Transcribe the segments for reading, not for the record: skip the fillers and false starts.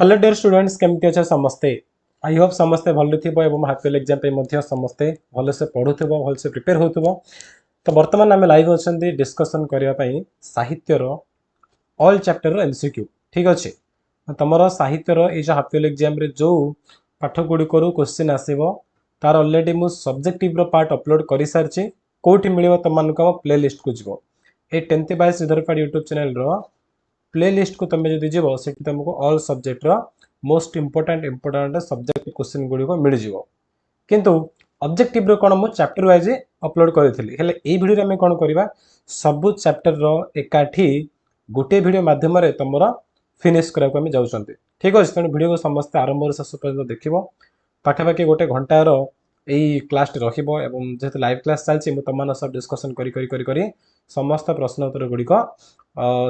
Hello dear students केमती अच्छा समस्ते आई होप समस्ते भल थी हाफियल एग्जाम पे समस्ते भलसे पढ़ुव भलसे प्रिपेयर होथुव। तो बर्तमान आम लाइव अच्छा डिस्कसन करने साहित्यर ऑल चैप्टर एमसीक्यू ठीक अच्छे। तुम साहित्यर ये हाफियल एग्जाम जो पाठ गुड़िक क्वेश्चन आसो तार ऑलरेडी मु सब्जेक्टिव पार्ट अपलोड कर सारी कौटी मिल तुम प्ले लिस्ट को जीव ये 10th बाय श्रीधर पाड़ यूट्यूब चैनल प्ले लिस्ट को तुम जब जीव से तुमको all subject most important subject question गुड़िक मिल जाव किंतु ऑब्जेक्टिव कौन मुझे चैप्टर वाइज अपलोड करी ये भिडियो आम कौन करवा सबू चैप्टर एकाठी गोटे भिडियो मध्यम तुम फिनिश करने जाऊँ ठीक अच्छे। तेणु भिडियो को समस्त आरंभ शेष पर्यटन देख पाखापाखि गोटे घंटार यही क्लास जेहेतु लाइव क्लास चलती तुम सब डिस्कसन करी समस्त प्रश्न उत्तर गुड़िक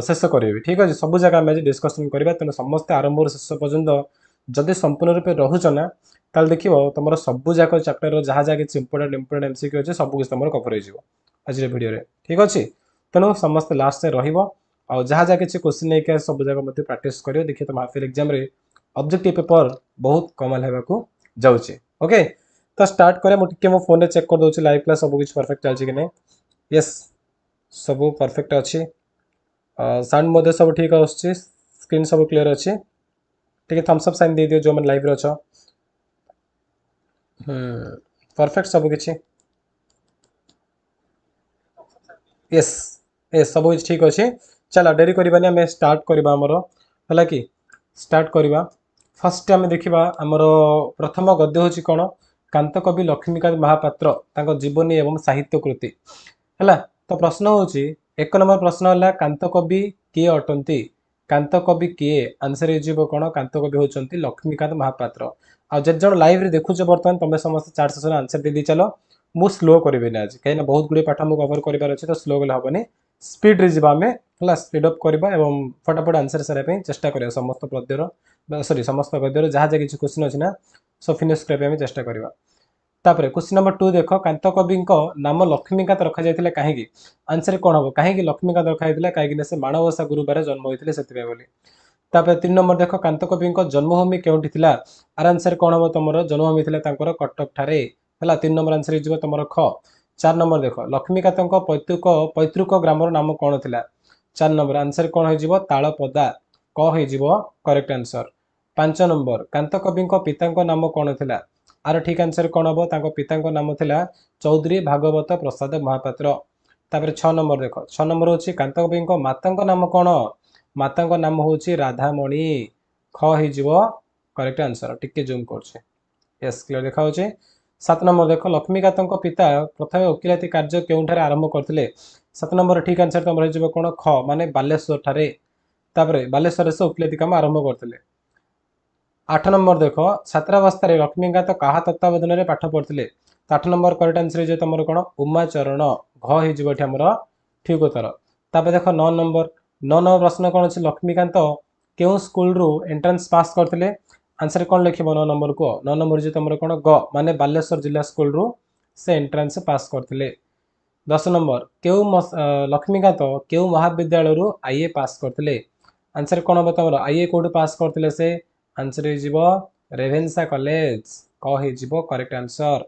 शेष करेंगे ठीक अच्छे। सब जगह आम डिस्कसन करवा तेणु समस्त आरंभ शेष पर्यटन जदि संपूर्ण रूप रोचना ताल देख तुम सबू जाक चैप्टर जहाँ जहाँ किसी इंपोर्टाट एमसीक्यू अच्छे सब किसी तुम कभर हो आज भिडियो ठीक अच्छे। तेणु समस्त लास्ट रहा जहाँ जहाँ किसी क्वेश्चन नहीं सब जगह प्राक्ट कर देखिए तुम हाफियल एग्जाम ऑब्जेक्टिव पेपर बहुत कमाल होगा जाऊँचे ओके। तो स्टार्ट करें मुझे मो फोन चेक कर दूसरी लाइव क्लास सब कुछ परफेक्ट चलती कि नहीं यस सब परफेक्ट अच्छी साउंड सब ठीक आसुच्छी स्क्रीन सब क्लीयर अच्छी ठीक थम्स अप साइन दे दियो जो मैंने लाइव रे अच्छा परफेक्ट सब किसी यस यस सब कुछ ठीक अच्छे। चल डेरी करवानी आम स्टार्ट करवा आमर है कि स्टार्ट करवा फर्स्ट आम देखा आमर प्रथम गद्य हूँ कौन कांत कवि लक्ष्मीकांत महापात्र तांको जीवनी एवं साहित्य कृति है। तो प्रश्न हूँ एक नंबर प्रश्न है कांत कवि किए अटंती कांत कवि किए आंसर हो कौन कांत कवि होती लक्ष्मीकांत महापात्र। आ जन लाइव देखुच बर्तमान तुम समस्त चार सेसन आंसर दे दी चलो मु स्लो करें आज कहीं बहुत गुड़े पाठ मुझे कवर करार अच्छे तो स्लो गले हेनी स्पीड रे जी आम है स्पीड अप करवा और फटाफट आंसर सारे चेष्टा करा समस्त पद्यर सॉरी समस्त गद्यर जहाँ जहाँ किसी क्वेश्चन अच्छी ना सब फिनिश करने चेष्टा करवा। तापर क्वेश्चन नंबर 2 देख कांत कवि नाम लक्ष्मीकांत रखा जाता कहीं आंसर कौन हम कहीं लक्ष्मीकांत रखा कहीं से माणवसा गुरुवार जन्म होते से बोली। तापर 3 नंबर देख कांत कवि जन्मभूमि केउठी थिला आर आंसर कौन हम तुम जन्मभूमि थिला तांकर कटक ठारे है 3 नंबर आंसर हो तुम ख। 4 नंबर देख लक्ष्मीकांत पैतृक ग्रामर नाम कौन थिला 4 नंबर आंसर कौन हो तालपदा क हो करेक्ट आंसर। 5 नंबर कांत कवि पिता नाम कौन थिला आर ठीक आंसर कौन हम पिता नाम थिला चौधरी भागवत प्रसाद महापात्र। तापर 6 नंबर देख 6 नंबर हूँ कांत कवि माता नाम कौन माता नाम हूँ राधामणि ख हो करेक्ट आंसर टिके जूम कर यस क्लियर देखा 7 नंबर देख लक्ष्मीकांत पिता प्रथम वकिलाती कार्य केउठारे आरंभ करते 7 नंबर ठीक आंसर तुम हो कौन ख माने बालेश्वर ठारे बालेश्वर से वकिलाती काम आरंभ करते। 8 नंबर देख छात्रावस्था लक्ष्मीकांत क्या तत्वावधान में पाठ पढ़ते 8 नंबर करेक्ट आंसर हो तुम कौन उमाचरण घ हो ठीक उत्तर। तापर देख 9 नंबर 9 नंबर प्रश्न कौन अच्छे लक्ष्मीकांत क्यों स्कूल रू एंट्रांस पास करते आंसर कौन लिख 9 नंबर को 9 नंबर जो तुम कौन ग माने बालेश्वर जिला स्कूल रू से एंट्रांस पास करते। 10 नंबर क्यों लक्ष्मीकांत क्यों महाविद्यालय रू आईए पास करते आंसर कौन हम तुम आईए कौट पास करते से आंसर हो रेभेन्सा कॉलेज क हो करेक्ट आंसर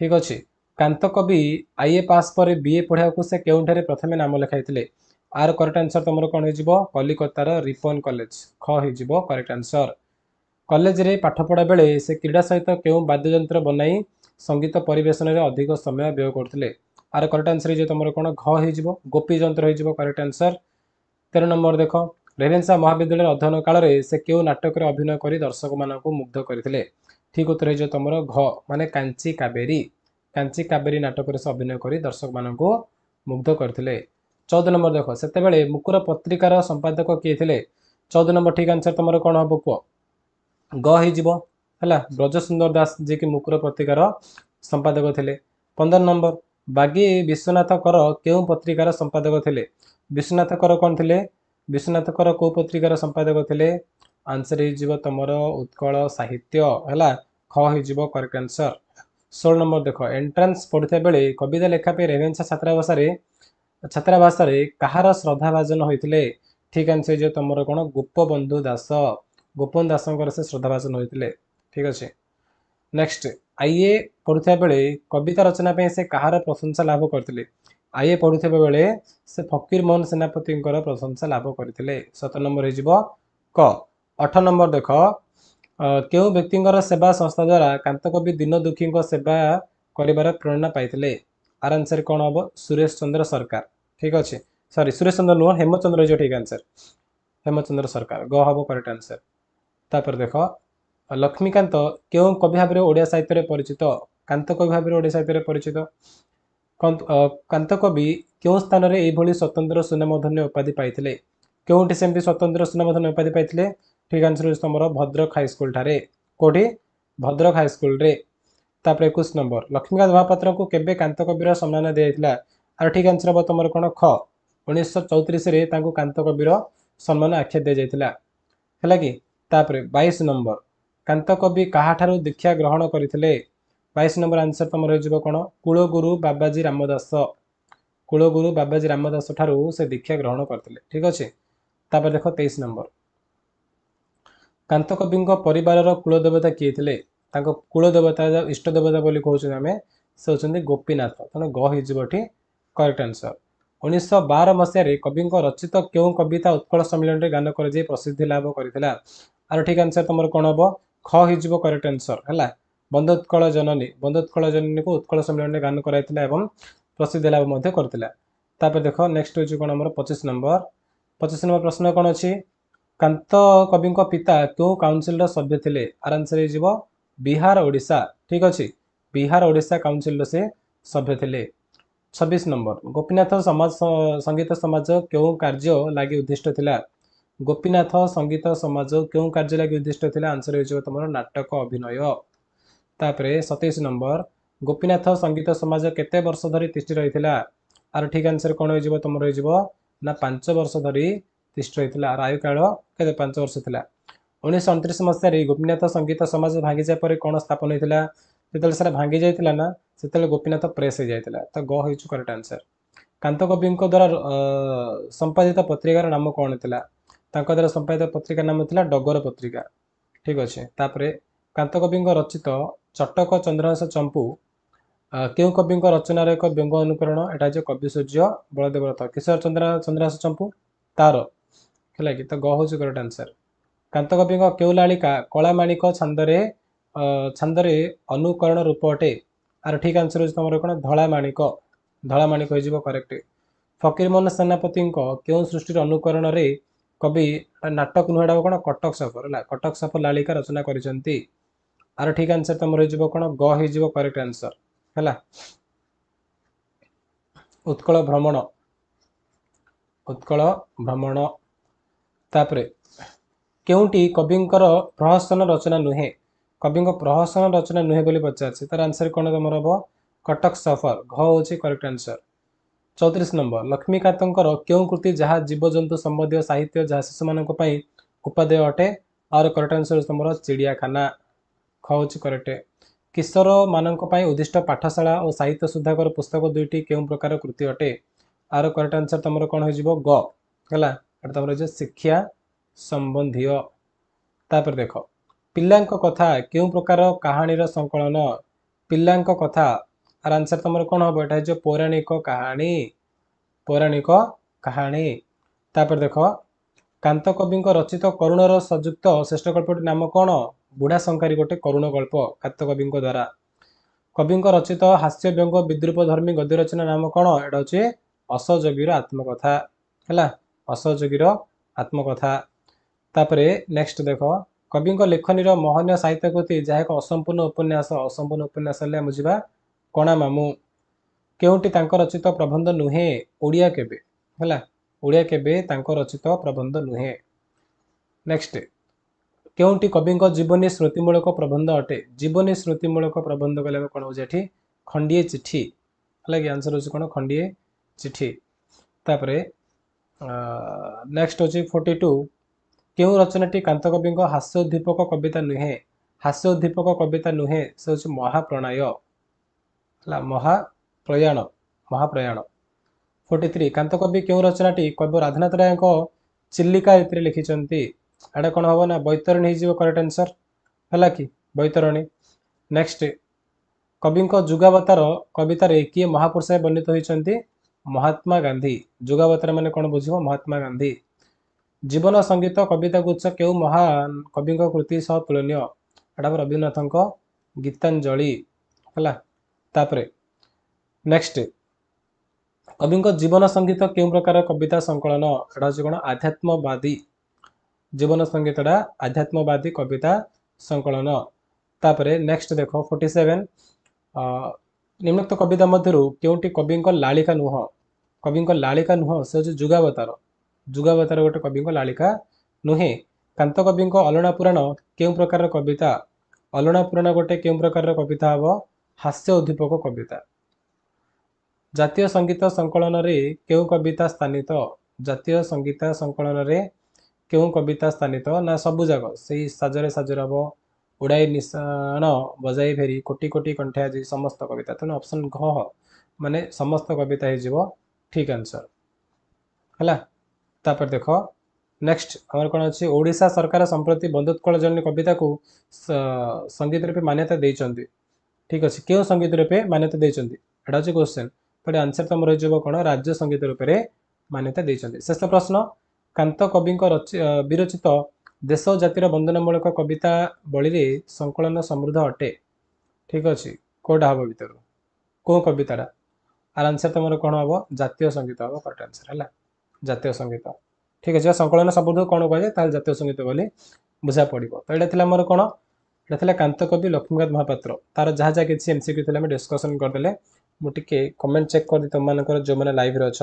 ठीक अच्छे। कांत कवि आईए पास पर बीए पढ़ा से केउठारे प्रथमे नाम लिखाई आर करेक्ट आंसर तुम कौन हो कलिकतार रिपन कॉलेज ख हो करेक्ट आंसर। कॉलेज रे पाठ पढ़ा बेले से क्रीड़ा सहित क्यों वाद्ययंत्र बनाई संगीत परिवेशन में अधिक समय व्यय करते आर करेक्ट आंसर हो तुम कौन घ हो गोपी जंत्र हो करेक्ट आंसर। 13 नंबर देख रेभेन्सा महाविद्यालय अध्ययन काल में से क्यों नाटक अभिनय कर दर्शक मान मुग्ध करते ठीक उत्तर हो तुम घ माने कांची कावेरी नाटक से अभिनय कर दर्शक मान मुग्ध करते। 14 नंबर देख से मुकुर पत्रिकार संपादक किए थे 14 नंबर ठीक आंसर तुम कौन हम कह ग है ब्रज सुंदर दास जी की मुकुर पत्रिकार संपादक थे। 15 नंबर बागी विश्वनाथ कर क्यों पत्रिकार संपादक थे विश्वनाथ कर कौन थे विश्वनाथ कर कौ पत्रिकार संपादक थे आंसर हो तुम उत्कल साहित्य है ख हो करेक्ट आंसर। 16 नंबर देख एंट्रांस पढ़ुता बेले कविता लेखापी रेभेन्सा छात्रावास कହାର श्रद्धाभाजन होते ठीक आंसर जो तुम कौन गोपबंधु दास गोपन दासंकर से श्रद्धाभाषण होते। ठीक अच्छे। नेक्स्ट आईए पढ़ुवा बेले कविता रचना पे से कहार प्रशंसा लाभ करते। आईए पढ़ुवा बेले से फकीर मोहन सेनापति प्रशंसा लाभ करते। 7 नंबर हो क। 8 नंबर देख क्यों व्यक्तिंकर सेवा संस्था द्वारा कांत कवि दीन दुखी सेवा कर प्रेरणा पाई। आर आंसर कौन हम सुरेश चंद्र सरकार। ठीक अच्छे। सॉरी सुरेश चंद्र नुह हेमचंद्र जो ठीक आंसर हेमचंद्र सरकार ग हम करेक्ट आंसर। तापर देख लक्ष्मीकांत क्यों कवि भाव में ओडिया साहित्य में परिचित। कांत कवि भाव में ओडिया साहित्य में परिचित। कांत कवि क्यों स्थान में यह स्वतंत्र सुनामधन्य उपाधि पाई। क्योंटी सेमती स्वतंत्र सुनामधन्य उपाधि पाई। ठीक आंसर हो तुम भद्रक हाईस्कल ठारे कौटी भद्रक हाईस्कल रे। तापर 21 नंबर लक्ष्मीकांत महापात्र को केबे कांत कविर सम्मान दिया। आर ठीक आंसर हम तुम कौन ख 1934 कांत कविर सम्मान आख्या दि जाता है कि। तापर 22 नंबर कांत कवि कहाठारू दीक्षा ग्रहण करते। 22 नंबर आंसर तुम हो कौन कुलगुरु बाबाजी रामदास। कुलगुरु बाबाजी रामदास ठारू से दीक्षा ग्रहण करते। ठीक अच्छे। तापर देख 23 नंबर कांत कवि परिवार कुलदेवता किए थे। कुलदेवता इष्ट देवता बोली कहते आम से होती गोपीनाथ। तेना ग करेक्ट आंसर। 1912 मसीह कवि रचित क्यों कविता उत्कल सम्मेलन में गान कर प्रसिद्धि लाभ करता। आर ठीक आंसर तुम कौन हम ख हो करेक्ट आंसर है बंदोत्कल जननी को उत्कल सम्मेलन में गान कराइला एवं प्रसिद्धि लाभ करता। देख नेक्स्ट हूँ कौन आम 25 नंबर। 25 नंबर प्रश्न कौन अच्छी कांत कवि पिता क्यों काउनसिल सभ्य थे। आर आंसर हो बिहार ओडिशा। ठीक अच्छे। बिहार ओडिशा काउनसिल से सभ्य थे। 26 नंबर गोपीनाथ समाज संगीत समाज क्यों कार्य लगी उद्दिष्ट थिला। गोपीनाथ संगीत समाज क्यों कार्य लगी उद्दिष्ट थिला। आंसर हो तुम नाटक अभिनय। तापर 27 नंबर गोपीनाथ संगीत समाज केते वर्ष धरी तिष्ठि रही। आर ठीक आंसर कौन हो तुम ना 5 वर्ष धरी तिष्ठि रही। आयु काल के 5 वर्ष था। 1929 मसीह गोपीनाथ संगीत समाज भांगी जापर कौन स्थापन होता। जो सारा भांगी जाता ना से गोपीनाथ प्रेस हो जाता। तो ग हो करेक्ट आंसर। कांत कवि द्वारा संपादित पत्रिकार नाम कौन था। द्वारा संपादित पत्रिका नाम था डगर पत्रिका। ठीक अच्छे। तापर कांत कवि रचित चटक चंद्रहास चंपू क्यों कवि रचनार एक व्यंग अनुकरण। एटा हो कवि सूर्य बलदेव रथ। किशोर चंद्रहास चंपू तार है कि। तो ग हो करेक्ट आंसर। कांत कवि क्यों लालिका कलामाणिक छांदरे अनुकरण रूप अटे। आर ठीक आंसर हो तुम कौन धला माणिक हो करेक्ट। फकीर मोहन सेनापति क्यों सृष्टि अनुकरण रे कवि नाटक नुहड़ा कौन कटक सफर है कटक सफर लालिका रचना कर। आर ठीक आंसर तुम हो कौन ग हो करेक्ट आंसर है। उत्कल भ्रमण तापर क्योंटी कविंकर प्रहसन रचना नुहे। कवि प्रहसन रचना नुहे बोली पचार तार आंसर कौन तुम हम कटक सफर घ हो करेक्ट आंसर। 34 नंबर लक्ष्मीकांत क्यों कृति जहाँ जीवजंतु संबंधी साहित्य जहाँ शिशु मान उपादेय अटे। और करेक्ट आंसर तुम चिड़ियाखाना ख हो करेक्ट। किशोर मान उद्दिष्ट पाठशाला और साहित्य सुधाकर पुस्तक दुईटी क्यों प्रकार कृति अटे। आर करेक्ट आंसर तुम कौन हो गला तुम शिक्षा संबंधी। तापर देख पिलांक कथा क्यों प्रकार कहानी संकलन। पिलांक कथा आर आंसर तुम कौन हम एटा पौराणिक कहानी। तापर देख कांत कवि रचित करुणर संयुक्त श्रेष्ठ गल्पटी नाम कौन। बुढ़ा शंखारी गोटे करुण गल्प कांत कवि द्वारा। कवि रचित हास्य व्यंग विद्रूप धर्मी गद्य रचना नाम कौन। एटा हूँ असहयोगीर आत्मकथा है असहयोगीर आत्मकथा। तापर नेक्स्ट देख कवि लेखनी महनीय साहित्य कृति जहाँ एक असंपूर्ण उपन्यास बुझा कणा मामू। क्योंटी रचित प्रबंध नुहे ओडिया केबे है ओडिया केबे रचित प्रबंध नुहे। नेक्स्ट क्योंटी कवि जीवनी स्मृतिमूलक प्रबंध अटे। जीवनी स्मृतिमूलक प्रबंध कले कौन हो खंडीए चिठी है कि। आंसर हो कौन खंडीए चिठी। तापर नेक्स्ट हूँ 42 क्यों रचनाटी कांत कवि हास्योद्दीपक कविता नुहे। हास्योद्दीपक कविता नुहे से हूँ महाप्रणय महाप्रयाण। 43 कांत कवि क्यों रचनाटी कवि राधानाथ राय चिल्लिका रीति लिखिं। एटा कौन हम ना बैतरणी हो करेक्ट आंसर है कि बैतरणी। नेक्स्ट कवि जुगावतार कवितार किए महापुरुष वर्णित होती महात्मा गांधी। जुगावतार माने कौन बुझ महात्मा गांधी। जीवन संगीत कविता गुच्छ क्यों महान कवि कृति सह तुलनीय एटा रवीन्द्रनाथ गीतांजलि है। तापरे नेक्स्ट कवि जीवन संगीत क्यों प्रकार कविता संकलन एटा हूँ कौन आध्यात्मवादी। जीवन संगीतटा आध्यात्मवादी कविता संकलन। तापरे नेक्स्ट देख 47 निम्नोक्त कविता मध्य क्योंटी कवि लालिका नुह। कवि लालिका नुह से हूँ जुगावतार। जुगावतार गोटे कवि लालिका नुहे। कांत कवि अलना पुराण क्यों प्रकार कविता। अलना पुराण गोटे क्यों प्रकार कविता हम हास्य उद्दीपक कविता। जातीय संगीत संकलन रे क्यों कविता स्थानित। जातीय संगीत संकलन रे क्यों कविता स्थानित ना सबु जाक से साजरे साजर हम उड़ाई निशाण बजाई फेरी कोटि कोटि कंठे आज समस्त कविता। तेणु ऑप्शन घ माने समस्त कविता हो ठीक आंसर है। तापर देख नेक्स्ट आम कौन अच्छी ओडिशा सरकार संप्रति बंधुत्कल जन्य कविता को संगीत रूपे मान्यता देइचंती। ठीक अच्छे क्यों संगीत रूपे मान्यता देइचंती एटा हूँ क्वेश्चन बट आंसर तुम रही कौन राज्य संगीत रूपे मान्यता देइचंती। शेष प्रश्न कांत कवि विरचित देश और जातिर वंदनामूलक कविता बड़ी संकलन समृद्ध अटे। ठीक अच्छे कौटा हम भर कौ कविताटा आर आंसर तुम कौन हम जातीय संगीत हम करेक्ट आंसर है जातीय संगीत। ठीक अच्छे संकलन समृद्ध कौन कह जाए जातीय संगीत बोली बुझा पड़ो। तो यहाँ मोर कौन यहाँ कांत कवि लक्ष्मीकांत महापात्र तार जहाँ जहाँ किसी एमसीक्यू थे डिस्कसन करदे। मुझे कमेंट चेक कर दी तुम मान जो मैंने लाइव अच्छ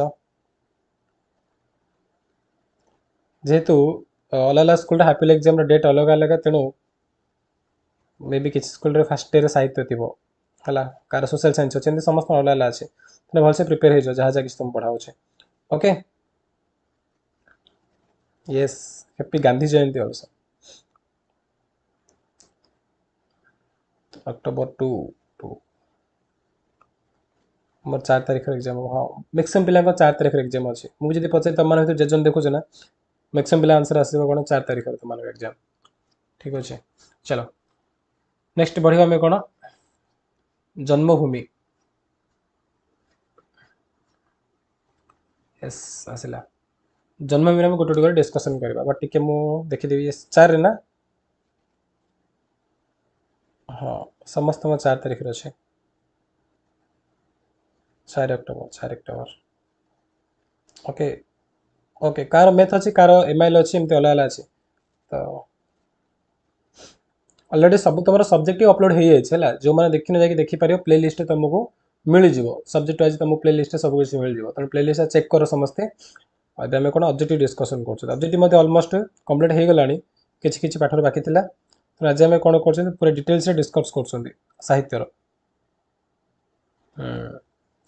जेहेतु अलग अलग स्कूल हापिल एग्जाम डेट अलग अलग तेणु मे बी किसी स्कूल फास्ट डे साहित्य थी है कार सोशल साइंस अच्छे समस्त अलग अलग अच्छे तेना भलसे प्रिपेयर हो जहाँ जहाँ किसी तुम पढ़ाओ ओके। यस हैप्पी गांधी जयंती ऑल्सो अक्टोबर 2 मोर 4 तारीख एग्जाम हाँ मैक्सिमम पिला 4 तारीख एग्जाम अच्छे मुझे पचार तुम मैंने जेजन देखुच ना मैक्सिमम पिला आंसर आसो कौन 4 तारीख तुम एग्जाम। ठीक अच्छे चलो नेक्स्ट बढ़िया आम कौन जन्मभूमि। यस आसला जन्मभूमि में गोटे गोटे डिस्कसन करवा बट टी मुझे देखीदेवी ये 4 ना हाँ समस्त 4 तारीख अच्छे 4 October okay okay car math अच्छी कार एमआईएल अच्छी एमती अलग अलग अच्छे। तो अलरेडी सब तुम सब्जेक्ट अपलोड हो जाए जो मैंने देखी ना देखिपर प्ले लिस्ट तुमको मिल जाव सब्जेक्ट वाइज तुमको प्ले लिस्ट सब कुछ मिल जाव तेणु प्ले लिस्ट चेक कर समस्ते। अब आम कौन ऑब्जेक्टिव डिस्कसन कर ऑब्जेक्टिव ऑलमोस्ट कंप्लीट हो गला कि पाठर बाकी था तो आज आम कौन कर पूरा डिटेल्स डिस्कस कर साहित्यर।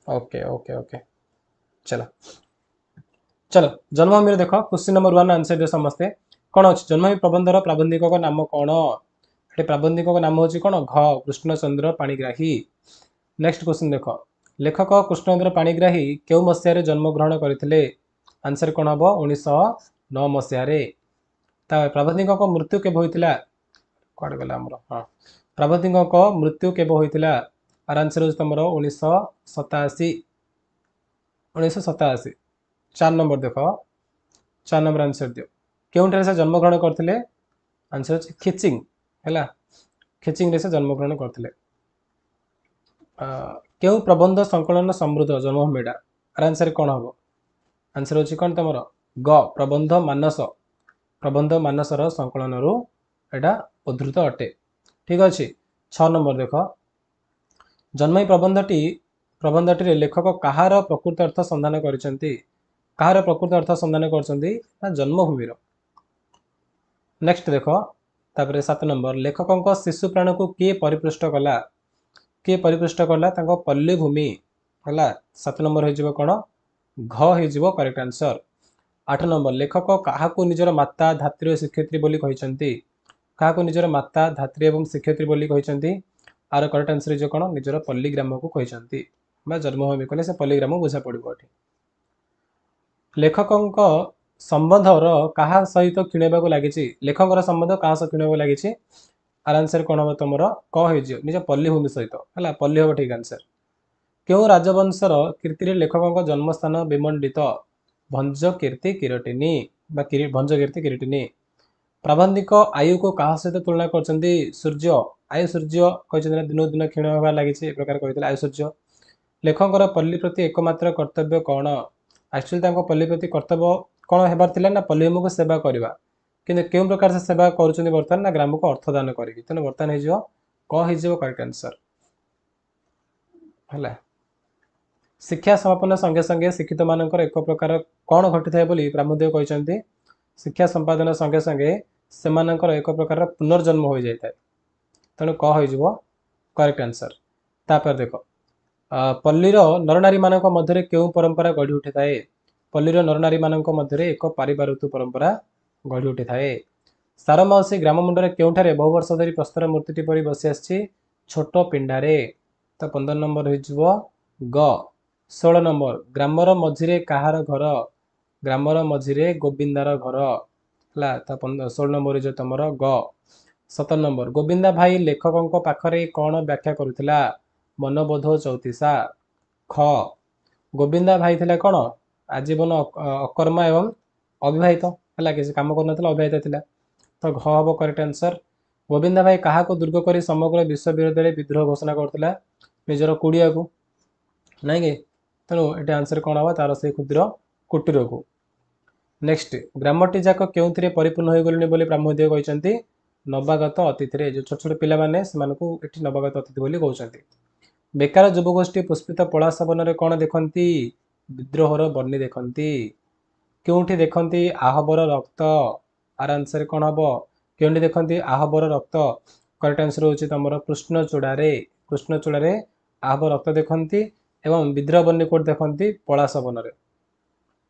ओके ओके ओके चलो चलो जन्मभूमि देख क्वेश्चन नंबर 1 आंसर दे समस्ते कौन अच्छे जन्मभूमि प्रबंधर प्राबंधिक नाम कौन ये प्राबंधिक नाम हूँ कौन घ कृष्णचंद्र पाणिग्राही। नेक्स्ट क्वेश्चन देख लेखक कृष्णचंद्र पाणिग्राही क्यों मसीह जन्मग्रहण करते आंसर कौन हम 1909 मसीह। प्राबंधिक मृत्यु केव होता कौन गला हाँ प्राबंधिक मृत्यु केव होता आर आंसर हूँ तुम 1987 1987। 4 नंबर देख 4 नंबर आंसर दियो क्यों से जन्मग्रहण करते आंसर अच्छे खिचिंग है खिचिंग से जन्मग्रहण करते। क्यों प्रबंध संकलन समृद्ध जन्मभूमिटा आर आंसर कौन हम आंसर हूँ कौन तुम ग प्रबंध मानसर संकलन एटा उद्धृत अटे। ठीक अच्छे 6 नंबर देख जन्मभूमि प्रबंधटी लेखक कहार प्रकृत अर्थ संधान करछंती कहार प्रकृत अर्थ संधान करछंती जन्मभूमि। नेक्स्ट देख तापर 7 नंबर लेखक शिशु प्राण को किए परिपृष्ट कला किए परिपृष्ट कला पल्ली भूमि है 7 नंबर हो कौन घ हो करेक्ट आंसर। 8 नंबर लेखक क्या निजर माता धात्री शिक्षयित्री बोली कहते क्या निजर माता धात्री एवं शिक्षयित्री बोली कहते आर करेक्ट आंसर हो कौन निजर पल्लीग्राम को कहते जन्मभूमि कले से पल्लीग्राम बुझा पड़ो। लेखक ସମ୍ବନ୍ଧର କାହା ସହିତ କିଣିବାକୁ ଲାଗିଛି? ଲେଖକଙ୍କର ସମ୍ବନ୍ଧ କାହା ସହିତ କିଣିବାକୁ ଲାଗିଛି? ଆର ଆନ୍ସର କ'ଣ ହବ ତମର? କ ହେଇଯିବ, ନିଜ ପଲ୍ଲୀଭୂମି ସହିତ। ହେଲା, ପଲ୍ଲୀ ହବ ଠିକ ଆନ୍ସର। କେଉଁ ରାଜବଂଶର କୀର୍ତ୍ତିରେ ଲେଖକଙ୍କ ଜନ୍ମସ୍ଥାନ ବିମଣ୍ଡିତ? ଭଞ୍ଜ କୀର୍ତ୍ତି କିରଟିନୀ ବା ଭଞ୍ଜ କୀର୍ତ୍ତି କିରଟିନୀ। ପ୍ରାବନ୍ଧିକ ଆୟୁକୁ କାହା ସହିତ ତୁଳନା କରିଛନ୍ତି? ସୂର୍ଯ୍ୟ। ଆୟୁ ସୂର୍ଯ୍ୟ କହିଛନ୍ତି ନା ଦିନକୁ ଦିନ କ୍ଷୀଣ ହେବା ଲାଗିଛି, ଏ ପ୍ରକାର କହିଥିଲେ ଆୟୁ ସୂର୍ଯ୍ୟ। ଲେଖକଙ୍କର ପଲ୍ଲୀ ପ୍ରତି ଏକମାତ୍ର କର୍ତ୍ତବ୍ୟ କ'ଣ? ଆକ୍ଚୁଆଲି ତାଙ୍କ ପଲ୍ଲୀ ପ୍ରତି କର୍ତ୍ତବ୍ୟ କ'ଣ ହେବାର ଥିଲା ନା ପଲ୍ଲୀଭୂମିକୁ ସେବା କରିବା। କିନ୍ତୁ କେଉଁ ପ୍ରକାର ସେ ସେବା କରୁଛନ୍ତି ବର୍ତ୍ତମାନ? ନା ଗ୍ରାମକୁ ଅର୍ଥ ଦାନ କରିକି। ତେଣୁ ବର୍ତ୍ତମାନ ହେଇଯିବ କ ହେଇଯିବ କରେକ୍ଟ ଆନ୍ସର। ହେଲା, ଶିକ୍ଷା ସମାପନ ସଙ୍ଗେ ସଙ୍ଗେ ଶିକ୍ଷିତ ମାନଙ୍କର ଏକ ପ୍ରକାର କ'ଣ ଘଟିଥାଏ ବୋଲି ପ୍ରାମୁଦ୍ୟ କହିଛନ୍ତି? ଶିକ୍ଷା ସମ୍ପାଦନ ସଙ୍ଗେ ସଙ୍ଗେ ସେମାନଙ୍କର ଏକ ପ୍ରକାର ପୁନର୍ଜନ୍ମ ହୋଇଯାଇଥାଏ। ତେଣୁ କ ହେଇଯିବ କରେକ୍ଟ ଆନ୍ସର। ତାପରେ ଦେଖ, ପଲ୍ଲୀର ନରନାରୀମାନଙ୍କ ମଧ୍ୟରେ କେଉଁ ପରମ୍ପରା ଗଢ଼ି ଉଠିଥାଏ? ପଲ୍ଲୀର ନରନାରୀମାନଙ୍କ ମଧ୍ୟରେ ଏକ ପାରିବାରିକ ପରମ୍ପରା ଗଢ଼ି ଉଠିଥାଏ। ସାରମାଉସୀ ଗ୍ରାମ ମୁଣ୍ଡରେ କେଉଁଠାରେ ବହୁ ବର୍ଷ ଧରି ପ୍ରସ୍ତର ମୂର୍ତ୍ତିଟି ପରି ବସି ଆସିଛି? ଛୋଟ ପିଣ୍ଡାରେ। ତ 15 ନମ୍ବର ହେଇଯିବ ଗ। 16 ନମ୍ବର, ଗ୍ରାମର ମଝିରେ କାହାର ଘର? ଗ୍ରାମର ମଝିରେ ଗୋବିନ୍ଦାର ଘର। ହେଲା, ତ 16 ନମ୍ବର ହେଇଯିବ ତମର ଗ। 17 ନମ୍ବର, ଗୋବିନ୍ଦା ଭାଇ ଲେଖକଙ୍କ ପାଖରେ କ'ଣ ବ୍ୟାଖ୍ୟା କରୁଥିଲା? ମନବୋଧ ଚୌତିସା। ଖ, ଗୋବିନ୍ଦା ଭାଇ ଥିଲା କ'ଣ? ଆଜୀବନ ଅକର୍ମା ଏବଂ ଅବିବାହିତ। ହେଲା, କିଛି କାମ କରୁନଥିଲା, ଅବିବାହିତ ଥିଲା। ତ ଘ ହବ କରେକ୍ଟ ଆନ୍ସର। ଗୋବିନ୍ଦା ଭାଇ କାହାକୁ ଦୁର୍ଗ କରି ସମଗ୍ର ବିଶ୍ୱ ବିରୋଧରେ ବିଦ୍ରୋହ ଘୋଷଣା କରୁଥିଲା? ନିଜର କୁଡ଼ିଆକୁ, ନାଇଁ କି? ତେଣୁ ଏଠି ଆନ୍ସର କ'ଣ ହବ ତାର? ସେଇ କ୍ଷୁଦ୍ର କୁଟୀରକୁ। ନେକ୍ସଟ, ଗ୍ରାମଟି ଯାକ କେଉଁଥିରେ ପରିପୂର୍ଣ୍ଣ ହୋଇଗଲେଣି ବୋଲି ପ୍ରାମୁଦ୍ୟ କହିଛନ୍ତି? ନବାଗତ ଅତିଥିରେ। ଯେଉଁ ଛୋଟ ଛୋଟ ପିଲାମାନେ ସେମାନଙ୍କୁ ଏଠି ନବାଗତ ଅତିଥି ବୋଲି କହୁଛନ୍ତି। ବେକାର ଯୁବଗୋଷ୍ଠୀ ପୁଷ୍ପିତ ପଳାଶ ବନରେ କ'ଣ ଦେଖନ୍ତି? ବିଦ୍ରୋହର ବହ୍ନି ଦେଖନ୍ତି। କେଉଁଠି ଦେଖନ୍ତି? ଆହବର ରକ୍ତ। ଆର ଆନ୍ସର କ'ଣ ହବ? କେଉଁଠି ଦେଖନ୍ତି ଆହବର ରକ୍ତ? କରେକ୍ଟ ଆନ୍ସର ହେଉଛି ତମର କୃଷ୍ଣଚୂଡ଼ାରେ। କୃଷ୍ଣଚୂଡ଼ାରେ ଆହବ ରକ୍ତ ଦେଖନ୍ତି ଏବଂ ବିଦ୍ରୋହ ବହ୍ନି କୋଉଠି ଦେଖନ୍ତି? ପଳାଶ ବନରେ।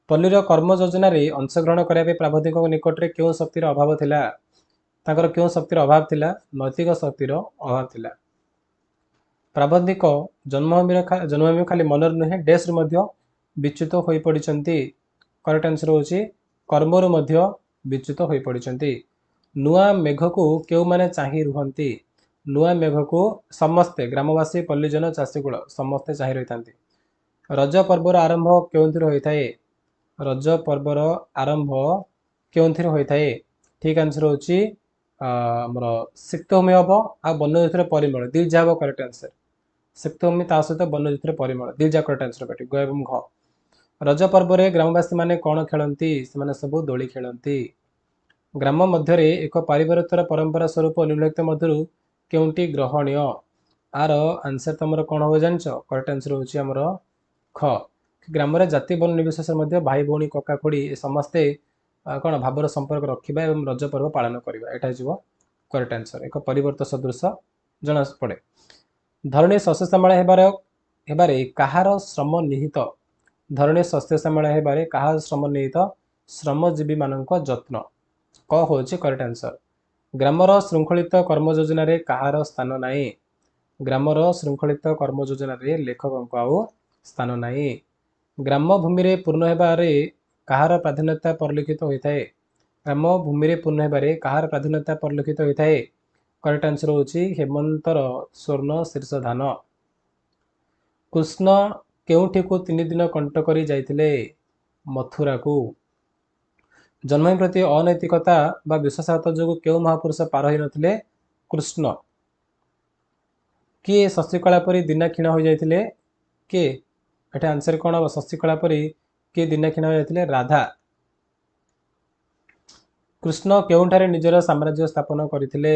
ପଲ୍ଲୀର କର୍ମ ଯୋଜନାରେ ଅଂଶଗ୍ରହଣ କରିବା ପାଇଁ ପ୍ରାବନ୍ଧିକଙ୍କ ନିକଟରେ କେଉଁ ଶକ୍ତିର ଅଭାବ ଥିଲା? ତାଙ୍କର କେଉଁ ଶକ୍ତିର ଅଭାବ ଥିଲା? ନୈତିକ ଶକ୍ତିର ଅଭାବ ଥିଲା। ପ୍ରାବନ୍ଧିକ ଜନ୍ମଭୂମି ଖାଲି ମନରେ ନୁହେଁ ଡେସ୍ରୁ ମଧ୍ୟ ବିଚ୍ୟୁତ ହୋଇପଡ଼ିଛନ୍ତି। କରେକ୍ଟ ଆନ୍ସର ହେଉଛି କର୍ମରୁ ମଧ୍ୟ ବିଚ୍ୟୁତ ହୋଇପଡ଼ିଛନ୍ତି। ନୂଆ ମେଘକୁ କେଉଁମାନେ ଚାହିଁ ରୁହନ୍ତି? ନୂଆ ମେଘକୁ ସମସ୍ତେ, ଗ୍ରାମବାସୀ, ପଲ୍ଲୀଜନ, ଚାଷୀକୂଳ ସମସ୍ତେ ଚାହିଁ ରହିଥାନ୍ତି। ରଜ ପର୍ବର ଆରମ୍ଭ କେଉଁଥିରେ ହୋଇଥାଏ? ରଜ ପର୍ବର ଆରମ୍ଭ କେଉଁଥିରେ ହୋଇଥାଏ? ଠିକ ଆନ୍ସର ହେଉଛି ଆମର ସିକ୍ତଭୂମି ହବ ଆଉ ବନ୍ୟଜୀବର ପରିମଳ, ଦିଟା ହବ କରେକ୍ଟ ଆନ୍ସର। ସିକ୍ତଭୂମି ତା ସହିତ ବନ୍ୟଜୀବର ପରିମଳ, ଦିଟା କରେକ୍ଟ ଆନ୍ସର ପାଟି ଗ ଏବଂ ଘ। ରଜ ପର୍ବରେ ଗ୍ରାମବାସୀ ମାନେ କ'ଣ ଖେଳନ୍ତି? ସେମାନେ ସବୁ ଦୋଳି ଖେଳନ୍ତି। ଗ୍ରାମ ମଧ୍ୟରେ ଏକ ପାରିବାରିକ ପରମ୍ପରା ସ୍ୱରୂପ ନିମ୍ନଲିଖିତ ମଧ୍ୟରୁ କେଉଁଟି ଗ୍ରହଣୀୟ? ଆର ଆନ୍ସର ତମର କ'ଣ ହବ ଜାଣିଛ? କରେକ୍ଟ ଆନ୍ସର ହେଉଛି ଆମର ଖ। ଗ୍ରାମରେ ଜାତି ବର୍ଣ୍ଣ ନିର୍ବିଶେଷରେ ମଧ୍ୟ ଭାଇ ଭଉଣୀ କକା ଖୁଡ଼ି ଏ ସମସ୍ତେ କ'ଣ ଭାବର ସମ୍ପର୍କ ରଖିବା ଏବଂ ରଜ ପର୍ବ ପାଳନ କରିବା, ଏଇଟା ହେଇଯିବ କରେକ୍ଟ ଆନ୍ସର। ଏକ ପରିବର୍ତ୍ତ ସଦୃଶ ଜଣାପଡ଼େ। ଧରଣୀ ଶସ୍ୟ ଶ୍ୟାମଳ ହେବାରେ କାହାର ଶ୍ରମ ନିହିତ? ଧରଣୀ ଶସ୍ୟ ଶ୍ୟାମଳ ହେବାରେ କାହାର ଶ୍ରମ ନିହିତ? ଶ୍ରମଜୀବୀ ମାନଙ୍କ ଯତ୍ନ। କ ହେଉଛି କରେକ୍ଟ ଆନ୍ସର। ଗ୍ରାମର ଶୃଙ୍ଖଳିତ କର୍ମ ଯୋଜନାରେ କାହାର ସ୍ଥାନ ନାହିଁ? ଗ୍ରାମର ଶୃଙ୍ଖଳିତ କର୍ମ ଯୋଜନାରେ ଲେଖକଙ୍କ ଆଉ ସ୍ଥାନ ନାହିଁ। ଗ୍ରାମ ଭୂମିରେ ପୂର୍ଣ୍ଣ ହେବାରେ କାହାର ପ୍ରାଧାନ୍ୟତା ପରିଲକ୍ଷିତ ହୋଇଥାଏ? ଗ୍ରାମ ଭୂମିରେ ପୂର୍ଣ୍ଣ ହେବାରେ କାହାର ପ୍ରାଧାନ୍ୟତା ପରିଲକ୍ଷିତ ହୋଇଥାଏ? କରେକ୍ଟ ଆନ୍ସର ହେଉଛି ହେମନ୍ତର ସ୍ୱର୍ଣ୍ଣ ଶୀର୍ଷ ଧାନ। କୃଷ୍ଣ କେଉଁଠିକୁ 3 ଦିନ କଣ୍ଟ କରି ଯାଇଥିଲେ? ମଥୁରାକୁ। ଜନ୍ମଭୂମି ପ୍ରତି ଅନୈତିକତା ବା ବିଶ୍ୱାସଘାତ ଯୋଗୁଁ କେଉଁ ମହାପୁରୁଷ ପାର ହୋଇନଥିଲେ? କୃଷ୍ଣ। କିଏ ଶଶିକଳା ପରି ଦିନା କ୍ଷୀଣ ହୋଇଯାଇଥିଲେ? କିଏ? ଏଠି ଆନ୍ସର କ'ଣ ହବ? ଶଶିକଳା ପରି କିଏ ଦିନା କ୍ଷୀଣ ହୋଇଯାଇଥିଲେ? ରାଧା। କୃଷ୍ଣ କେଉଁଠାରେ ନିଜର ସାମ୍ରାଜ୍ୟ ସ୍ଥାପନ କରିଥିଲେ?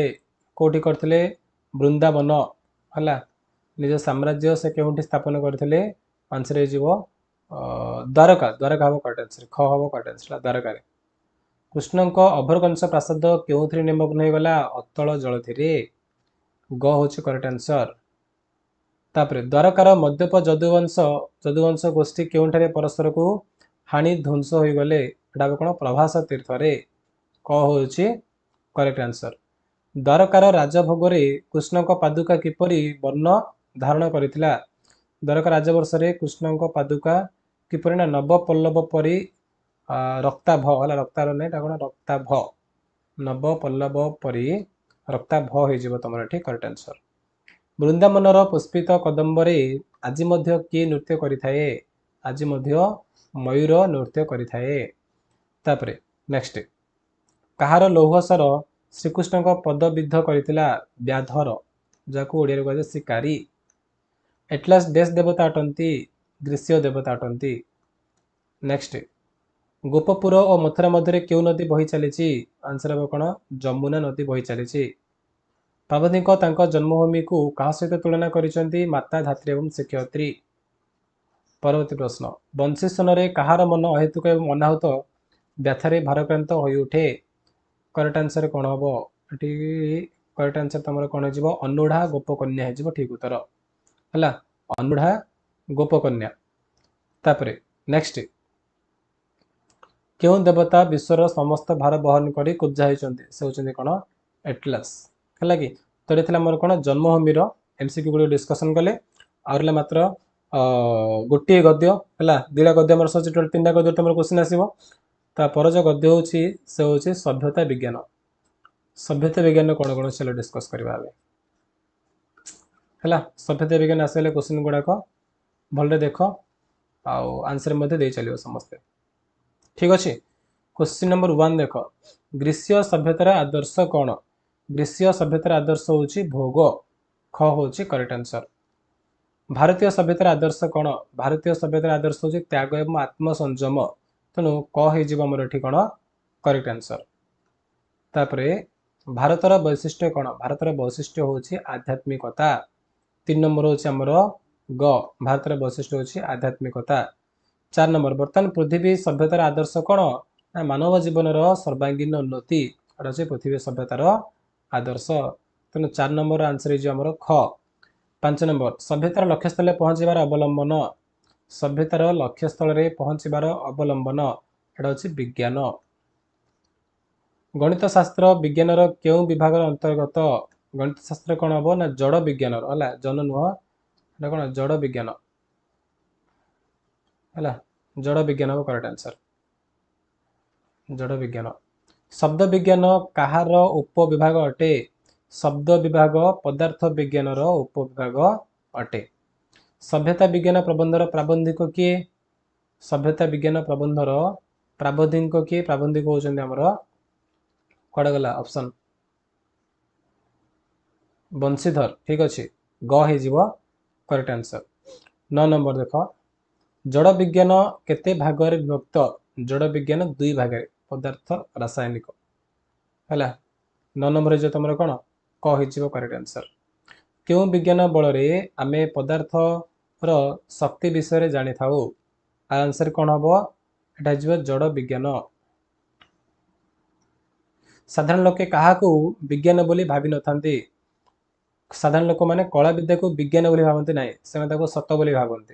କୋଉଠି କରିଥିଲେ? ବୃନ୍ଦାବନ। ହେଲା, ନିଜ ସାମ୍ରାଜ୍ୟ ସେ କେଉଁଠି ସ୍ଥାପନ କରିଥିଲେ? ଆନ୍ସର ହେଇଯିବ ଦ୍ୱାରକା। ଦ୍ୱାରକା ହବ କରେକ୍ଟ ଆନ୍ସର। ଖ ହବ କରେକ୍ଟ ଆନ୍ସର, ଦ୍ୱାରକାରେ। କୃଷ୍ଣଙ୍କ ଅଭ୍ରକଂଶ ପ୍ରାସାଦ କେଉଁଥିରେ ନିମଗ୍ନ ହୋଇଗଲା? ଅତଳ ଜଳଧିରେ। ଗ ହେଉଛି କରେକ୍ଟ ଆନ୍ସର। ତାପରେ ଦ୍ୱାରକାର ମଦ୍ୟପ ଯଦୁବଂଶ ଗୋଷ୍ଠୀ କେଉଁଠାରେ ପରସ୍ପରକୁ ହାଣି ଧ୍ୱଂସ ହୋଇଗଲେ? ଏଟା କ'ଣ? ପ୍ରଭାସ ତୀର୍ଥରେ। କ ହେଉଛି କରେକ୍ଟ ଆନ୍ସର। ଦ୍ୱାରକାର ରାଜଭୋଗରେ କୃଷ୍ଣଙ୍କ ପାଦୁକା କିପରି ବର୍ଣ୍ଣ ଧାରଣ କରିଥିଲା? ଦ୍ୱାରକା ରାଜବର୍ଷରେ କୃଷ୍ଣଙ୍କ ପାଦୁକା କିପରି ନା ନବପଲ୍ଲବ ପରି ରକ୍ତାଭ ହେଲା, ରକ୍ତାର ନାହିଁ, ଏଟା କଣ ରକ୍ତାଭ, ନବ ପଲ୍ଲବ ପରି ରକ୍ତାଭ ହେଇଯିବ ତମର ଏଠି କରେକ୍ଟ ଆନ୍ସର। ବୃନ୍ଦାବନର ପୁଷ୍ପିତ କଦମ୍ବରେ ଆଜି ମଧ୍ୟ କିଏ ନୃତ୍ୟ କରିଥାଏ? ଆଜି ମଧ୍ୟ ମୟୂର ନୃତ୍ୟ କରିଥାଏ। ତାପରେ ନେକ୍ସଟ, କାହାର ଲୌହସର ଶ୍ରୀକୃଷ୍ଣଙ୍କ ପଦବିଦ୍ଧ କରିଥିଲା? ବ୍ୟାଧର, ଯାହାକୁ ଓଡ଼ିଆରେ କୁହାଯାଏ ଶିକାରୀ। ଏଟଲାସ ଦେଶ ଦେବତା ଅଟନ୍ତି? ଗ୍ରୀଷ୍ୟ ଦେବତା ଅଟନ୍ତି। ନେକ୍ସଟ, ଗୋପପୁର ଓ ମଥୁରା ମଧ୍ୟରେ କେଉଁ ନଦୀ ବହି ଚାଲିଛି? ଆନ୍ସର ହେବ କଣ? ଯମୁନା ନଦୀ ବହି ଚାଲିଛି। ପ୍ରବନ୍ଧିକ ତାଙ୍କ ଜନ୍ମଭୂମିକୁ କାହା ସହିତ ତୁଳନା କରିଛନ୍ତି? ମାତା, ଧାତ୍ରୀ ଏବଂ ଶିକ୍ଷୟତ୍ରୀ। ପରବର୍ତ୍ତୀ ପ୍ରଶ୍ନ, ବଂଶୀ ସ୍ୱନରେ କାହାର ମନ ଅହେତୁକ ଏବଂ ଅନାହୁତ ବ୍ୟଥାରେ ଭାରାକ୍ରାନ୍ତ ହୋଇଉଠେ? କରେକ୍ଟ ଆନ୍ସର କଣ ହବ ଏଠି? କରେକ୍ଟ ଆନ୍ସର ତମର କଣ ହେଇଯିବ? ଅନୁଢା ଗୋପକନ୍ୟା ହେଇଯିବ ଠିକ ଉତ୍ତର ହେଲା, ଅନୁଢା ଗୋପକନ୍ୟା। ତାପରେ ନେକ୍ସଟ, କେଉଁ ଦେବତା ବିଶ୍ୱର ସମସ୍ତ ଭାର ବହନ କରି କୁବ୍ଜା ହେଇଛନ୍ତି? ସେ ହେଉଛନ୍ତି କଣ? ଏଟଲାସ ହେଲା କି। ତ ଏଠି ଥିଲା ଆମର କଣ? ଜନ୍ମଭୂମିର ଏମସିକ୍ୟୁ ଗୁଡ଼ିକ ଡିସ୍କସନ କଲେ। ଆଉ ରହିଲା ମାତ୍ର ଗୋଟିଏ ଗଦ୍ୟ ହେଲା, ଦିଟା ଗଦ୍ୟ ଆମର ସରିଛି, ଟୋଟାଲ ତିନିଟା ଗଦ୍ୟ ତମର କ୍ୱେଶ୍ଚିନ୍ ଆସିବ। ତାପରେ ଯୋଉ ଗଦ୍ୟ ହେଉଛି ସେ ହେଉଛି ସଭ୍ୟତା ବିଜ୍ଞାନ। ସଭ୍ୟତା ବିଜ୍ଞାନ କଣ କଣ ଚାଲ ଡିସ୍କସ କରିବା ଆମେ ହେଲା। ସଭ୍ୟତା ବିଜ୍ଞାନ ଆସିଲେ କ୍ୱେଶ୍ଚିନ୍ ଗୁଡାକ ଭଲରେ ଦେଖ ଆଉ ଆନ୍ସର ମଧ୍ୟ ଦେଇ ଚାଲିବ ସମସ୍ତେ, ଠିକ ଅଛି। क्वेश्चन नंबर 1 देख, ग्रीष्य सभ्यतार आदर्श कौन? ग्रीष्य सभ्यतार आदर्श होची भोग, ख होची करेक्ट आंसर। भारतीय सभ्यतार आदर्श कौन? भारतीय सभ्यतार आदर्श होची त्याग एवं आत्मसंयम, तेणु क हो मोर एठी कौन? Correct answer. तापरे भारतर वैशिष्ट्य कौन? भारतर वैशिष्ट्य होची आध्यात्मिकता। 3 नंबर होची हमर ग, भारतर वैशिष्ट्य होची आध्यात्मिकता। 4 नंबर, बर्तमान पृथ्वी सभ्यतार आदर्श कौन? मानव जीवन सर्वांगीन उन्नति, एटा होची पृथ्वी सभ्यतार आदर्श, तेणु 4 नंबर आंसर है हमर ख। 5 नंबर, सभ्यतार लक्ष्यस्थल पहुंचबार अवलंबन, सभ्यतार लक्ष्यस्थल पहुंचबार अवलंबन एटा होची विज्ञान। गणित शास्त्र विज्ञान केउ विभाग अंतर्गत? गणित शास्त्र कौन हम ना जड़ विज्ञान है, जन नुह एटा कौन? जड़ विज्ञान है, जड़ विज्ञान हम करेक्ट आंसर, जड़ विज्ञान। शब्द विज्ञान कहार उपविभाग अटे? शब्द विभाग पदार्थ विज्ञान उपविभाग अटे। सभ्यता विज्ञान प्रबंधर प्राबंधिक किए? सभ्यता विज्ञान प्रबंधर प्राबंधिक किए? प्राबंधिक होचंदी हमर कड़ा गला ऑप्शन बंशीधर, ठीक अच्छे, ग हो करेक्ट आंसर। 9 नंबर देख, जड़ विज्ञान केते भागरे विभक्त? जड़ विज्ञान 2 भागरे, पदार्थ रासायनिक है। 9 नंबर जो तुम कौन? क हो करेक्ट आंसर। क्यों विज्ञान बल आमे पदार्थ शक्ति विषय जानी था? आंसर कौन हम? एटा जड़ विज्ञान। साधारण लोके क्या विज्ञान बोली भावी न था? साधारण लोक मैंने कला विद्या को विज्ञान बोली भावती ना, से सत बोली भावती।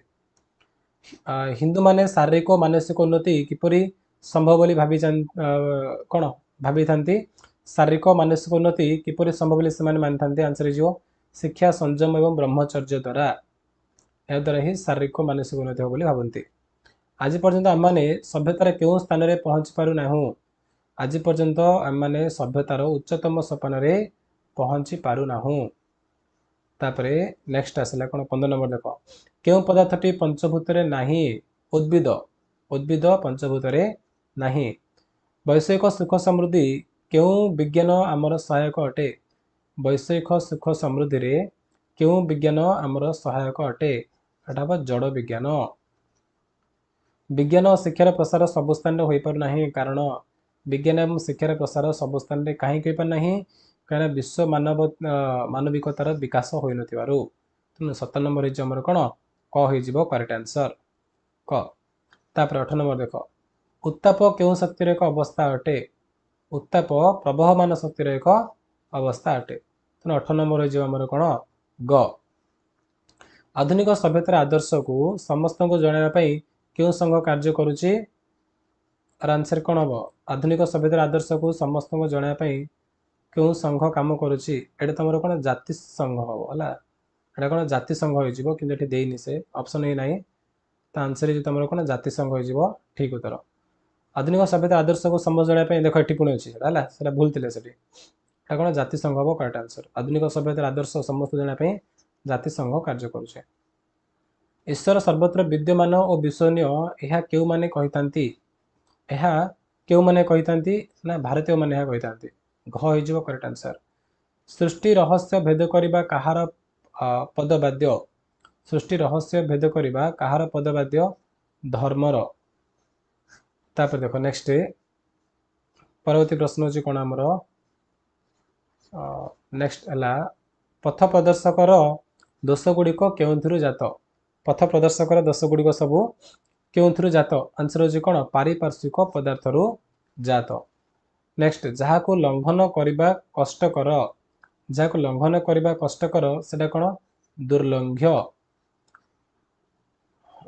हिंदू माने शारीरिक और मानसिक उन्नति किपरि संभव बोली भावी कौन भावी था? शारीरिक और मानसिक उन्नति किपरि संभव बोली से मानि था? आंसर हो शिक्षा, संयम एवं ब्रह्मचर्य द्वारा, यह द्वारा ही शारीरिक और मानसिक उन्नति हो बोली भावती। आज पर्यंत आम मैंने सभ्यतार केउं स्थान में पहुंची पारु नाहु? आज पर्यंत आम मैंने सभ्यतार उच्चतम सोपान रे पहुंची पारु नाहु। तापरे नेक्स्ट आसला कोन? 15 नंबर देख, केउं पदार्थटी पंचभूत रे नाही? उद्भिद, उद्भिद पंचभूत रे नाही। वैषयिक सुख समृद्धि केउं विज्ञान आमर सहायक अटे? वैषयिक सुख समृद्धि रे केउं विज्ञान आमर सहायक अटे? एटा बा जड़ विज्ञान। विज्ञान और शिक्षार प्रसार सब स्थान हो पार नाही, कारण विज्ञान एवं शिक्षार प्रसार सब स्थान रे कहीं हो पार नाही, कहीं विश्व मानविकतार विकास हो न थिबारु। तेणु 7 नंबर हो हमर कोन? क हो करेक्ट आंसर, क। तापर 8 नंबर देख, उत्ताप केउं शक्तिर एक अवस्था अटे? उत्ताप प्रवहमान शक्तिर एक अवस्था अटे, तेणु 8 नंबर हो हमर कोन? ग। आधुनिक सभ्यतार आदर्श को समस्त को जणाइबा पई क्यों संघ कार्य करुची? आंसर कौन हम? आधुनिक सभ्यतार आदर्श को समस्त को जणाइबा पई क्यों संघ काम करुची? एटा तुम कौन? जाति संघ हम है, एटा कौन? जाति संघ हो कि देनी से ऑप्शन ही ना, तो आंसर तुम कौन? जाति संघ हो ठीक उत्तर। आधुनिक सभ्यता आदर्श को समझ जाना देख ये पुणी अच्छी है भूल थे से कौन जातिसंघ हम करेक्ट आंसर आधुनिक सभ्यतार आदर्श समस्त जाना जातिसंघ कार्य करुचे ईश्वर सर्वत्र विद्यमान और विश्वसनीय यह क्यों माने कही क्यों माने कही ना भारतीय माने कही घ हो करेक्ट आंसर सृष्टि रहस्य भेद करने कहार पदवाद्य सृष्टि रहस्य भेद करने कहार पदवाद्य धर्मर तापर देखो नेक्स्ट परवर्ती प्रश्न हूँ कौन आमर नेक्स्ट है पथ प्रदर्शकर दोष गुड़िक क्यों जात पथ प्रदर्शकर दोष गुड़िक सब क्यों जात आंसर हूँ कौन पारिपार्श्विक पदार्थ जात नेक्स्ट जहाँ को लंघन करने कष्टकर जहाँ को लंघन करने कष्टकर से कौन दुर्लंघ्य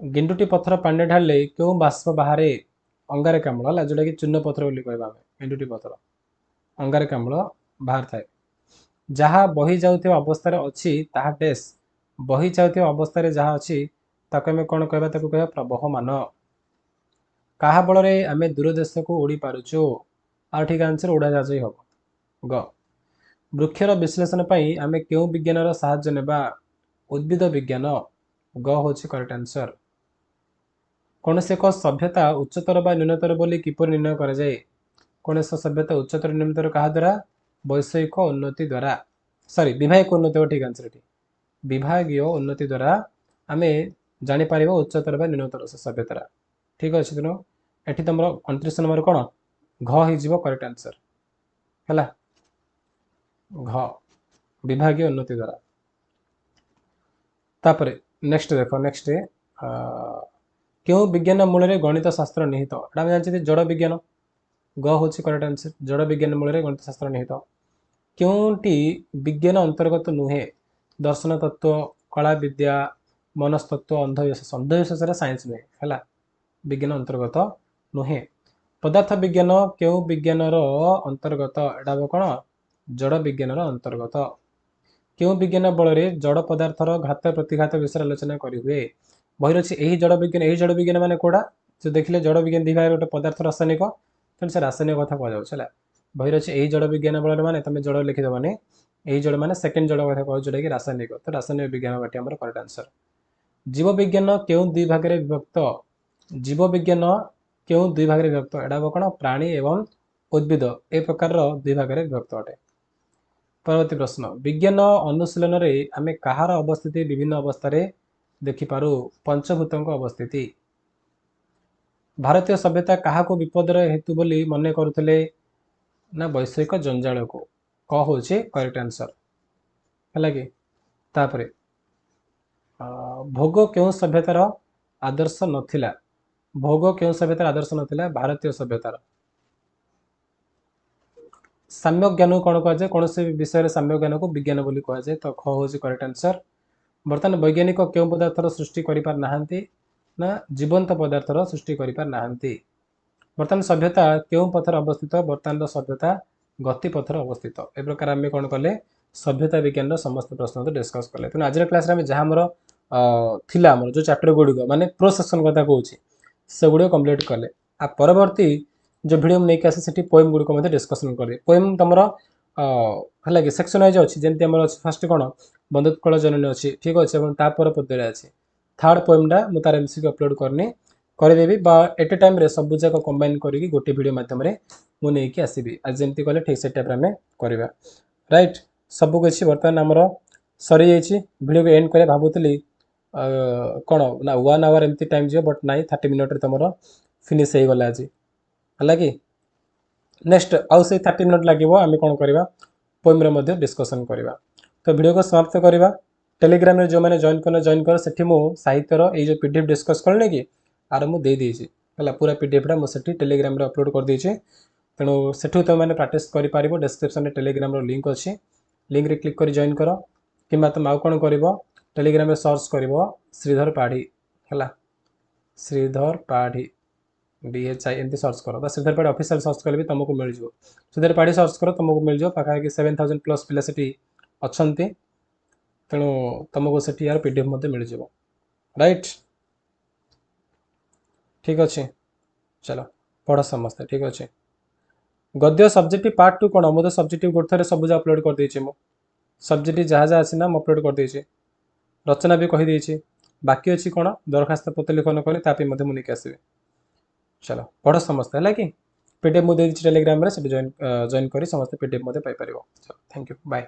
गेंडुटी पथर पानी ढाले क्यों बाष्प बाहर अंगारकाम्ल है जोटा कि चूर्ण पथर बोली कहवा गेंडुटी पथर अंगारकाम्ल बाहर थाए जहाँ बही जाउथिबा अवस्था अच्छी ताहा डेस बही जाउथिबा अवस्था जहाँ अच्छी ताको आमे कौन कहबा ताको कहबा प्रवहमान कहा बल आम दूर देश को उड़ी पारुचु आ ठीक आंसर उड़ाजाहाज ही हम ग वृक्षर विश्लेषण पर आम क्यों विज्ञान साहाय्य नेबा उद्भिद विज्ञान ग हूँ करेक्ट आंसर कौन से एक सभ्यता उच्चतर बा न्यूनतर बोली किपर निर्णय करा जाए कौन से सभ्यता उच्चतर न्यूनतर कहा द्वारा वैषयिक उन्नति द्वारा सॉरी विभागिक उन्नति ठीक आंसर ये विभागीय उन्नति द्वारा आम जापर उच्चतर बा न्यूनतर से सभ्यतार ठीक अच्छे तेणु ये तुम 29 नंबर कौन घ हो करेक्ट आंसर है घ विभागीय उन्नति द्वारा तापर नेक्स्ट देख नेक्स्ट क्यों विज्ञान मूल गणित शास्त्र निहित एटा जानते जड़ विज्ञान ग हूँ करेक्ट आंसर जड़ विज्ञान मूल गणित शास्त्र निहित क्योंटी विज्ञान अंतर्गत नुहे दर्शन तत्व कला विद्या मनस्तत्व अंधविश्वास अंधविश्वास साइंस नुहे है विज्ञान अंतर्गत नुहे पदार्थ विज्ञान क्यों विज्ञान अंतर्गत एटा कौन जड़ विज्ञान अंतर्गत क्यों विज्ञान बल जड़ पदार्थर घात प्रतिघात विषय आलोचना करें बही अच्छी यही जड़ विज्ञान मान कौटा जो देखिले जड़ विज्ञान दिभाग गोटे पदार्थ रासायनिक तेणु से रासायनिक कथा कहुला बही अच्छी यही जड़ विज्ञान बल मैंने तुम जड़ लिखिदेवनी यही जड़ मैंने सेकेंड जड़ कथा कह जोटा कि रासायनिक तो रासायनिक विज्ञान बाटी आम करेक्ट आंसर जीव विज्ञान क्यों दुई भाग में विभक्त जीव विज्ञान क्यों दुई भाग में विभक्त एटा कौन प्राणी एवं उद्भिद ए प्रकार दुई भाग में विभक्त अटे परवर्ती प्रश्न विज्ञान अनुशीलन आम कहार अवस्थिति विभिन्न अवस्था देखिपारू पंचभूत अवस्थिति भारतीय सभ्यता क्या विपदर हेतु बोली मन करुले ना वैषयिक जंजाल को क हूँ करेक्ट आंसर है कि तापरे भोग क्यों सभ्यतार आदर्श नथिला भोग क्यों सभ्यतार आदर्श नथिला भारतीय सभ्यतार साम्य ज्ञान कौन कहुए कौन से विषय साम्य ज्ञान को विज्ञान बोली कहुए तो ख हूँ करेक्ट आंसर बर्तमान वैज्ञानिक क्यों पदार्थर सृष्टि कर ना जीवंत पदार्थर सृष्टि कर बर्तमान सभ्यता क्यों पथर अवस्थित बर्तमान सभ्यता गति पथर अवस्थित ए प्रकार आम कौन कले सभ्यता विज्ञान समस्त प्रश्न डिस्कस कले तेणु आज क्लास जहाँ थिला जो चैप्टर गुड़िक माने प्रो सेक्शन कथा कहूँ से गुड़ कम्प्लीट कले आ परवर्ती जो वीडियो में नहीं आसे पोएम गुड़िक डिस्कसन करें पोएम तुम है कि सेक्शन वाइज अच्छी जमी आम अच्छी फास्ट कौन बंधुत्कल जननी अच्छी ठीक अच्छे और तापर पद्य अच्छे थर्ड पोएमटा मुझे तार एमसीक्यू अपलोड करनी करदेवी एट ए टाइम सब जाक कंबाइन करके गोटे वीडियो मध्यम मुझे आसबि आज जमी कले ठीक से टाइप आम करवा राइट सबकि बर्तमान आमर सरी जाइए वीडियो को एंड कर भावुली कौन ना 1 आवर एमती टाइम जी बट नाई 30 मिनट तुम फिनिश हो गला आज है कि नेक्स्ट आउ से 30 मिनट लगे आम कौन करवा पोएम डिस्कसन करवा तो वीडियो को समाप्त करवा टेलीग्राम रे जो मैंने जॉइन कर सेठी मु साहित्यर ये जो पीडीएफ डिस्कस करने कि आर मुझे देदेजी है पूरा पीडीएफटा मुझे टेलीग्राम रे अपलोड कर देछे तेणु सेठू तुम मैंने प्राक्टिस कर डिस्क्रिप्शन टेलीग्राम लिंक अच्छी लिंक रे क्लिक कर जॉइन कर कि तुम आउ कौन कर टेलीग्राम रे सर्च कर श्रीधर पाढ़ी है श्रीधर पाढ़ी BHI एमती सर्च कर श्रीधर पाढ़ी ऑफिशियल सर्च कर भी तुमको मिल जाए श्रीधर पाढ़ी सर्च कर तुमको मिल जाए पाखापाखि 7000 प्लस पिला सेठी अच्छी तेणु तुमको सेठी यार पीडीएफ मिल जाए राइट ठीक अच्छे चलो। पढ़ समस्ते ठीक अच्छे गद्य सब्जेक्टिव पार्ट 2 कौन मुझे सब्जेक्टिव गोटे थे सब अपलोड कर देछि मु सब्जेक्टिव जहाँ जहाँ आसी ना मु अपलोड कर देछि रचना भी कही देछि बाकी अच्छी कौन दरखास्त पत्र लिखन कले तापी मध्य मुझे नहीं आसबे चलो पढ़ समस्ते है कि पीडीएफ मुझे टेलीग्राम रे जॉइन करी समस्ते पीडीएफ मध्य पाई परिबो चलो थैंक यू बाय।